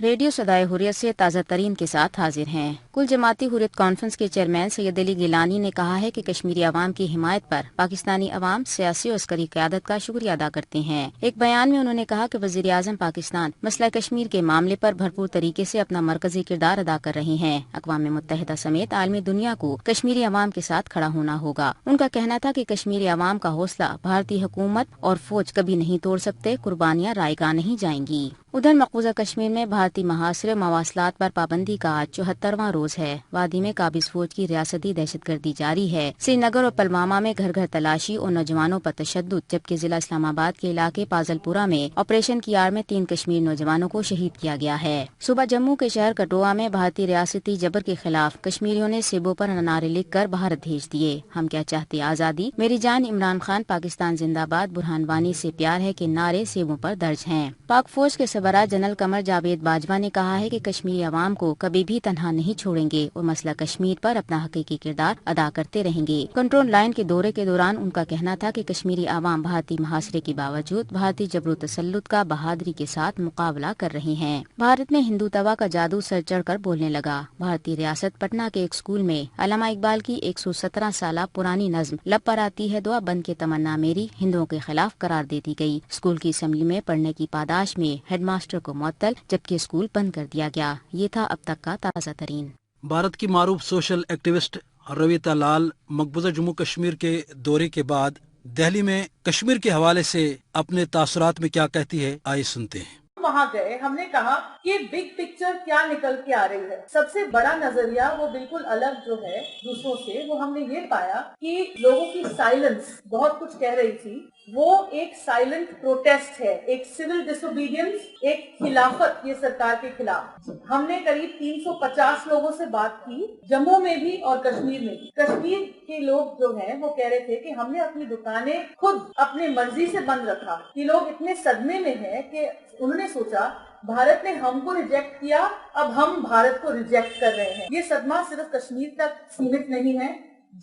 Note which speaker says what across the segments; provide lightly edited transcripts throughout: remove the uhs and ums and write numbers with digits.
Speaker 1: Radio صدائے حریت سے تازہ ترین کے ساتھ حاضر ہیں۔ کل جماعتی حریت کانفرنس کے چیئرمین سید علی گیلانی نے کہا ہے کہ کشمیری عوام کی حمایت پر پاکستانی عوام سیاسی و عسکری قیادت کا شکریہ ادا کرتے ہیں۔ ایک بیان میں انہوں نے کہا کہ وزیر اعظم پاکستان مسئلہ کشمیر کے معاملے پر بھرپور طریقے سے اپنا مرکزی کردار ادا کر رہے ہیں۔ اقوام متحدہ سمیت عالمی دنیا کو کشمیری عوام کے ساتھ کھڑا ہونا ہوگا۔ ان کا کہنا تھا کہ کشمیری عوام کا حوصلہ بھارتی حکومت اور فوج کبھی نہیں توڑ سکتے، قربانیاں رائیگاں نہیں جائیں گی۔ ادھر مقبوضہ کشمیر میں بھارتی محاصرے مواصلات پر پابندی کا آج 74واں روز ہے۔ وادی میں قابض فوج کی ریاستی دہشت گردی جاری ہے۔ سری نگر اور پلوامہ میں گھر گھر تلاشی اور نوجوانوں پر تشدد، جبکہ ضلع اسلام آباد کے علاقے پازل پورہ میں آپریشن کی آڑ میں 3 کشمیر نوجوانوں کو شہید کیا گیا ہے۔ صبح جموں کے شہر کٹھوعہ میں بھارتی ریاستی جبر کے خلاف کشمیریوں نے سیبوں پر نعرے لکھ کر بھارت بھیج دیے۔ ہم کیا چاہتے آزادی، میری جان، عمران خان، پاکستان زندہ باد، برہان وانی سے پیار ہے کے نعرے سیبوں پر درج ہیں۔ پاک فوج کے سربراہ جنرل قمر جاوید باجوہ نے کہا ہے کہ کشمیری عوام کو کبھی بھی تنہا نہیں چھوڑیں گے اور مسئلہ کشمیر پر اپنا حقیقی کردار ادا کرتے رہیں گے۔ کنٹرول لائن کے دورے کے دوران ان کا کہنا تھا کہ کشمیری عوام بھارتی محاصرے کے باوجود بھارتی جبر و تسلط کا بہادری کے ساتھ مقابلہ کر رہے ہیں۔ بھارت میں ہندوتوا کا جادو سر چڑھ کر بولنے لگا۔ بھارتی ریاست پٹنہ کے ایک اسکول میں علامہ اقبال کی 117 سالہ پرانی نظم لب پر آتی ہے دعا بن کے تمنا میری ہندوؤں کے خلاف قرار دے دی گئی۔ اسکول کی اسمبلی میں پڑھنے کی پاداش میں ہیڈ ماسٹر کو معطل، جبکہ اسکول بند کر دیا گیا۔ یہ تھا اب تک کا تازہ ترین۔
Speaker 2: بھارت کی معروف سوشل ایکٹیوسٹ رویتا لال مقبوضہ جموں کشمیر کے دورے کے بعد دہلی میں کشمیر کے حوالے سے اپنے تاثرات میں کیا کہتی ہے، آئیے سنتے ہیں۔
Speaker 3: وہاں گئے، ہم نے کہا کہ بگ پکچر کیا نکل کے آ رہی ہے۔ سب سے بڑا نظریہ وہ بالکل الگ جو ہے دوسروں سے، وہ ہم نے یہ پایا کہ لوگوں کی سائلنس بہت کچھ کہہ رہی تھی، وہ ایک سائلنٹ پروٹیسٹ ہے، ایک سول ڈس اوبیڈینس، ایک خلافت یہ سرکار کے خلاف۔ ہم نے قریب 350 لوگوں سے بات کی، جموں میں بھی اور کشمیر میں بھی۔ کشمیر کے لوگ جو ہیں وہ کہہ رہے تھے کہ ہم نے اپنی دکانیں خود اپنی مرضی سے بند رکھا۔ یہ لوگ اتنے صدمے میں ہیں کہ انہوں نے سوچا بھارت نے ہم کو ریجیکٹ کیا، اب ہم بھارت کو ریجیکٹ کر رہے ہیں۔ یہ صدمہ صرف کشمیر تک سیمت نہیں ہے،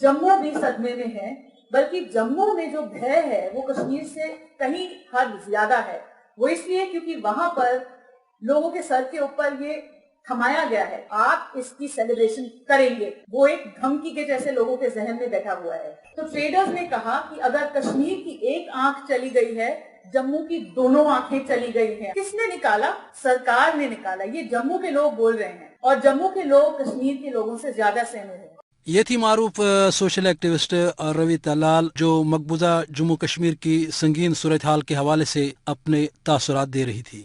Speaker 3: جموں بھی صدمے میں ہے، بلکہ جموں میں جو بھے ہے وہ کشمیر سے کہیں حد زیادہ ہے۔ وہ اس لیے کیونکہ وہاں پر لوگوں کے سر کے اوپر یہ تھمایا گیا ہے، آپ اس کی سیلیبریشن کریں گے، وہ ایک دھمکی کے جیسے لوگوں کے ذہن میں بیٹھا ہوا ہے۔ تو ٹریڈرز نے کہا کہ اگر کشمیر کی ایک آنکھ چلی گئی ہے، جموں کی دونوں آنکھیں چلی گئی ہیں۔ کس نے نکالا؟ سرکار نے نکالا۔ یہ جموں کے لوگ بول رہے ہیں اور جموں کے لوگ کشمیر کے لوگوں سے زیادہ سہمے ہیں۔
Speaker 2: یہ تھی معروف سوشل ایکٹیوسٹ رویتا لال جو مقبوضہ جموں کشمیر کی سنگین صورتحال کے حوالے سے اپنے تاثرات دے رہی تھی۔